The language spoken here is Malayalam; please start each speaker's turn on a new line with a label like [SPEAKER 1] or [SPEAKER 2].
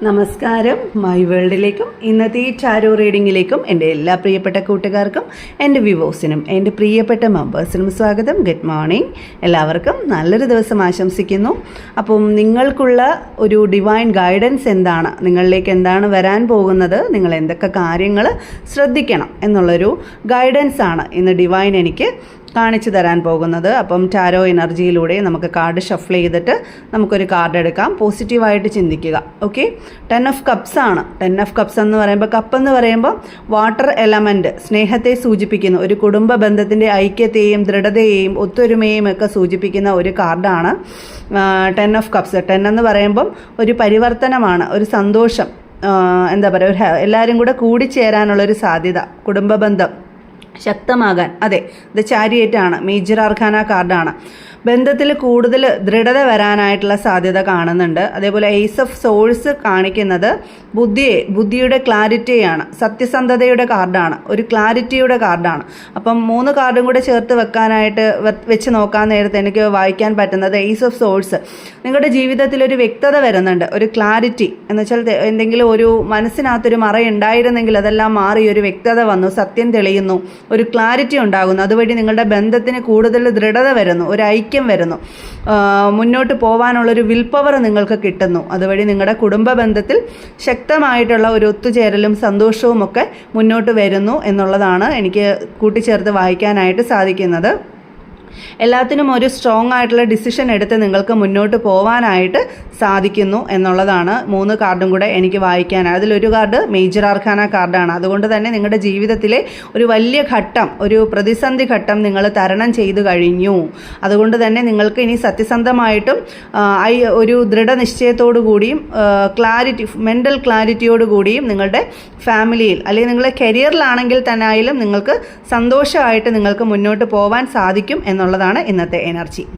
[SPEAKER 1] നമസ്കാരം. മൈ വേൾഡിലേക്കും ഇന്നത്തെ ഈ ടാരോ റീഡിങ്ങിലേക്കും എൻ്റെ എല്ലാ പ്രിയപ്പെട്ട കൂട്ടുകാർക്കും എൻ്റെ വ്യൂവേഴ്സിനും എൻ്റെ പ്രിയപ്പെട്ട മെമ്പേഴ്സിനും സ്വാഗതം. Good morning. എല്ലാവർക്കും നല്ലൊരു ദിവസം ആശംസിക്കുന്നു. അപ്പം നിങ്ങൾക്കുള്ള ഒരു ഡിവൈൻ ഗൈഡൻസ് എന്താണ്, നിങ്ങളിലേക്ക് എന്താണ് വരാൻ പോകുന്നത്, നിങ്ങൾ എന്തൊക്കെ കാര്യങ്ങൾ ശ്രദ്ധിക്കണം എന്നുള്ളൊരു ഗൈഡൻസ് ആണ് ഇന്ന് ഡിവൈൻ എനിക്ക് കാണിച്ചു തരാൻ പോകുന്നത്. അപ്പം ടാരോ എനർജിയിലൂടെ നമുക്ക് കാർഡ് ഷഫിൾ ചെയ്തിട്ട് നമുക്കൊരു കാർഡ് എടുക്കാം. പോസിറ്റീവായിട്ട് ചിന്തിക്കുക. ഓക്കെ, 10 ഓഫ് കപ്സ് ആണ്. 10 ഓഫ് കപ്സ് എന്ന് പറയുമ്പോൾ, കപ്പ് എന്ന് പറയുമ്പോൾ വാട്ടർ എലമെൻറ്റ്, സ്നേഹത്തെ സൂചിപ്പിക്കുന്നു. ഒരു കുടുംബ ബന്ധത്തിൻ്റെ ഐക്യത്തെയും ദൃഢതയെയും ഒത്തൊരുമയും ഒക്കെ സൂചിപ്പിക്കുന്ന ഒരു കാർഡാണ് 10 ഓഫ് കപ്സ്. 10 എന്ന് പറയുമ്പം ഒരു പരിവർത്തനമാണ്, ഒരു സന്തോഷം, എന്താ പറയുക, എല്ലാവരും കൂടെ കൂടിച്ചേരാനുള്ളൊരു സാധ്യത, കുടുംബ ബന്ധം ശക്തമാകാൻ. അതെ, ഇത് ചാരിയറ്റാണ്, മേജർ ആർക്കാന കാർഡാണ്. ബന്ധത്തിൽ കൂടുതൽ ദൃഢത വരാനായിട്ടുള്ള സാധ്യത കാണുന്നുണ്ട്. അതേപോലെ ഏസ് ഓഫ് സോഴ്സ് കാണിക്കുന്നത് ബുദ്ധിയുടെ ക്ലാരിറ്റിയാണ്, സത്യസന്ധതയുടെ കാർഡാണ്, ഒരു ക്ലാരിറ്റിയുടെ കാർഡാണ്. അപ്പം 3 കാർഡും കൂടെ ചേർത്ത് വെച്ച് നോക്കാൻ നേരത്തെ എനിക്ക് വായിക്കാൻ പറ്റുന്നത് ഏസ് ഓഫ് സോഴ്സ്. നിങ്ങളുടെ ജീവിതത്തിൽ ഒരു വ്യക്തത വരുന്നുണ്ട്, ഒരു ക്ലാരിറ്റി എന്ന് വെച്ചാൽ എന്തെങ്കിലും ഒരു മനസ്സിനകത്തൊരു മറയുണ്ടായിരുന്നെങ്കിൽ അതെല്ലാം മാറി ഒരു വ്യക്തത വന്നു, സത്യം തെളിയുന്നു, ഒരു ക്ലാരിറ്റി ഉണ്ടാകുന്നു. അതുവഴി നിങ്ങളുടെ ബന്ധത്തിന് കൂടുതൽ ദൃഢത വരുന്നു, ഒരു ഐക്യം വരുന്നു, മുന്നോട്ട് പോകാനുള്ളൊരു വിൽ പവർ നിങ്ങൾക്ക് കിട്ടുന്നു. അതുവഴി നിങ്ങളുടെ കുടുംബ ബന്ധത്തിൽ ശക്തമായിട്ടുള്ള ഒരു ഒത്തുചേരലും സന്തോഷവും ഒക്കെ മുന്നോട്ട് വരുന്നു എന്നുള്ളതാണ് എനിക്ക് കൂട്ടിച്ചേർത്ത് വായിക്കാനായിട്ട് സാധിക്കുന്നത്. എല്ലാത്തിനും ഒരു സ്ട്രോങ് ആയിട്ടുള്ള ഡിസിഷൻ എടുത്ത് നിങ്ങൾക്ക് മുന്നോട്ട് പോകാനായിട്ട് സാധിക്കുന്നു എന്നുള്ളതാണ് 3 കാർഡും കൂടെ എനിക്ക് വായിക്കാനാണ്. അതിലൊരു കാർഡ് മേജർ ആർക്കാന കാർഡാണ്. അതുകൊണ്ട് തന്നെ നിങ്ങളുടെ ജീവിതത്തിലെ ഒരു വലിയ ഘട്ടം, ഒരു പ്രതിസന്ധി ഘട്ടം നിങ്ങൾ തരണം ചെയ്തു കഴിഞ്ഞു. അതുകൊണ്ട് തന്നെ നിങ്ങൾക്ക് ഇനി സത്യസന്ധമായിട്ടും ഒരു ദൃഢനിശ്ചയത്തോടു കൂടിയും ക്ലാരിറ്റി, മെൻ്റൽ ക്ലാരിറ്റിയോട് കൂടിയും നിങ്ങളുടെ ഫാമിലിയിൽ അല്ലെങ്കിൽ നിങ്ങളുടെ കരിയറിലാണെങ്കിൽ തന്നെ ആയാലും നിങ്ങൾക്ക് സന്തോഷമായിട്ട് നിങ്ങൾക്ക് മുന്നോട്ട് പോകാൻ സാധിക്കും എന്നുള്ളതാണ് ഇന്നത്തെ എനർജി.